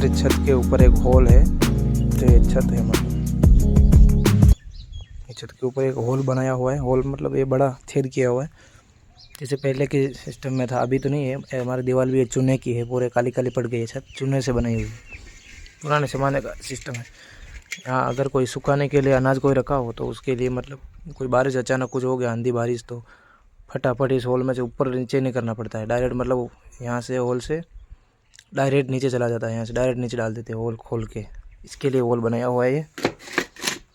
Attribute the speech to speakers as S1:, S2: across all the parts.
S1: हमारी छत के ऊपर एक हॉल है। तो ये छत है, मतलब ये छत के ऊपर एक हॉल बनाया हुआ है। हॉल मतलब ये बड़ा छेद किया हुआ है, जैसे पहले के सिस्टम में था, अभी तो नहीं है। हमारी दीवार भी ये चूने की है, पूरे काली काली पड़ गई है छत, चूने से बनाई हुई, पुराने ज़माने का सिस्टम है। यहाँ अगर कोई सुखाने के लिए अनाज कोई रखा हो तो उसके लिए मतलब कोई बारिश अचानक कुछ हो गया, आंधी बारिश, तो फटाफट इस हॉल में से ऊपर नीचे नहीं करना पड़ता है, डायरेक्ट मतलब यहाँ से हॉल से डायरेक्ट नीचे चला जाता है, यहाँ से डायरेक्ट नीचे डाल देते हैं हॉल खोल के। इसके लिए हॉल बनाया हुआ है ये,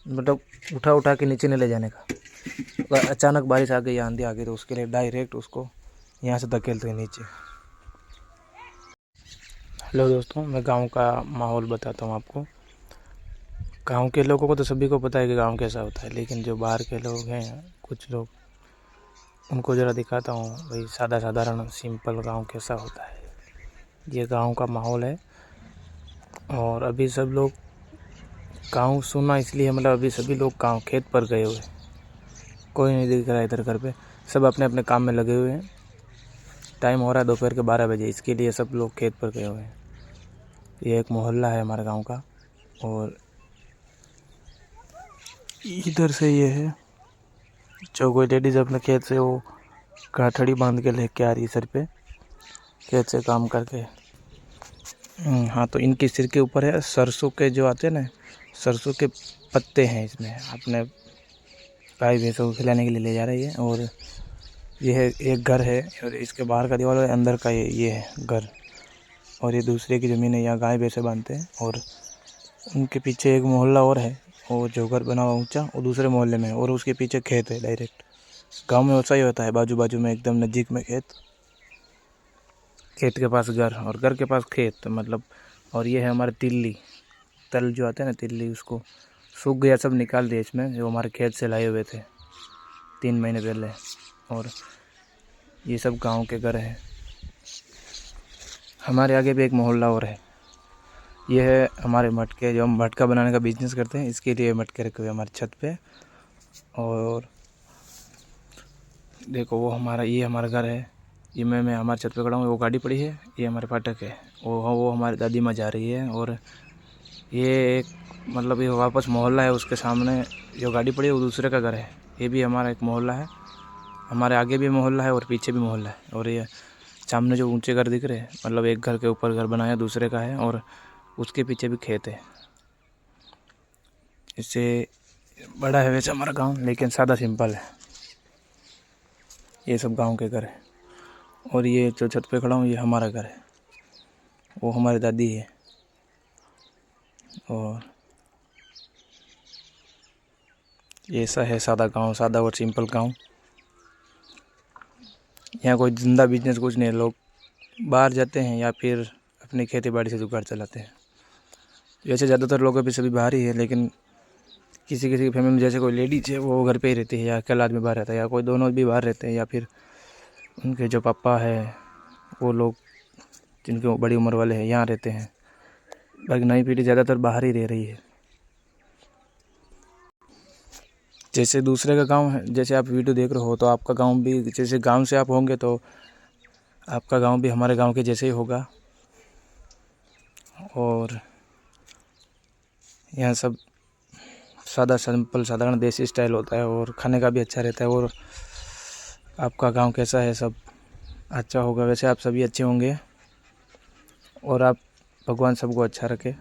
S1: मतलब उठा उठा के नीचे नहीं ले जाने का। अगर अचानक बारिश आ गई, आंधी आ गई, तो उसके लिए डायरेक्ट उसको यहाँ से धकेलते हैं नीचे। हेलो दोस्तों, मैं गांव का माहौल बताता हूँ आपको। गांव के लोगों को तो सभी को पता है कि गांव कैसा होता है, लेकिन जो बाहर के लोग हैं, कुछ लोग, उनको ज़रा दिखाता हूँ भाई साधारण सिंपल गांव कैसा होता है। ये गांव का माहौल है। और अभी सब लोग गांव सुना इसलिए, मतलब अभी सभी लोग गांव खेत पर गए हुए, कोई नहीं दिख रहा है इधर घर पे, सब अपने अपने काम में लगे हुए हैं। टाइम हो रहा है दोपहर के 12 बजे, इसके लिए सब लोग खेत पर गए हुए हैं। ये एक मोहल्ला है हमारे गांव का। और इधर से ये है, जो कोई लेडीज़ अपने खेत से वो गाठड़ी बांध के लेके आ रही है सर पे, खेत से काम करके। हाँ, तो इनके सिर के ऊपर है सरसों के जो आते हैं ना, सरसों के पत्ते हैं इसमें, अपने गाय भैंसों को खिलाने के लिए ले जा रही है। और ये है एक घर है, और इसके बाहर का दीवार है, अंदर का ये है घर। और ये दूसरे की ज़मीन है, यहाँ गाय भैंसे बांधते हैं। और उनके पीछे एक मोहल्ला और है, और जो घर बना हुआ ऊंचा वो दूसरे मोहल्ले में है, और उसके पीछे खेत है डायरेक्ट। गांव में वैसा ही होता है, बाजू बाजू में एकदम नज़दीक में खेत, खेत के पास घर और घर के पास खेत, मतलब। और ये है हमारे तिल्ली, तल जो आते हैं ना तिल्ली, उसको सूख गया, सब निकाल दिया इसमें, जो हमारे खेत से लाए हुए थे 3 महीने पहले। और ये सब गांव के घर हैं। हमारे आगे भी एक मोहल्ला और है, ये है हमारे मटके, जो हम मटका बनाने का बिजनेस करते हैं, इसके लिए मटके रखे हुए हमारी छत पे। और देखो वो हमारा, ये हमारा घर है, ये मैं हमारे छत पे खड़ा हूँ, वो गाड़ी पड़ी है, ये हमारे फाटक है, वो हमारी दादी माँ जा रही है। और ये एक मतलब ये वापस मोहल्ला है, उसके सामने जो गाड़ी पड़ी है वो दूसरे का घर है। ये भी हमारा एक मोहल्ला है, हमारे आगे भी मोहल्ला है और पीछे भी मोहल्ला है। और ये सामने जो ऊंचे घर दिख रहे हैं, मतलब एक घर के ऊपर घर बनाया दूसरे का है, और उसके पीछे भी खेत है। इससे बड़ा है वैसे हमारा गांव, लेकिन सादा सिंपल है। ये सब गांव के घर है। और ये जो छत पे खड़ा हूँ, ये हमारा घर है, वो हमारी दादी है। और ये ऐसा है सादा गांव, सादा और सिंपल गांव। यहाँ कोई जिंदा बिजनेस कुछ नहीं है, लोग बाहर जाते हैं या फिर अपनी खेती बाड़ी से जुगाड़ चलाते हैं। वैसे ज़्यादातर लोग अभी सभी बाहर ही है, लेकिन किसी किसी की फैमिली में जैसे कोई लेडीज है वो घर पे ही रहती है, या अकेला आदमी बाहर रहता है, या कोई दोनों भी बाहर रहते हैं, या फिर उनके जो पापा है वो लोग जिनके बड़ी उम्र वाले हैं यहाँ रहते हैं। बाकी नई पीढ़ी ज़्यादातर बाहर ही रह रही है। जैसे दूसरे का गांव है, जैसे आप वीडियो देख रहे हो, तो आपका गांव भी, जैसे गांव से आप होंगे तो आपका गांव भी हमारे गांव के जैसे ही होगा। और यहाँ सब सादा सिंपल साधारण देसी स्टाइल होता है, और खाने का भी अच्छा रहता है। और आपका गांव कैसा है, सब अच्छा होगा, वैसे आप सभी अच्छे होंगे, और आप भगवान सबको अच्छा रखे।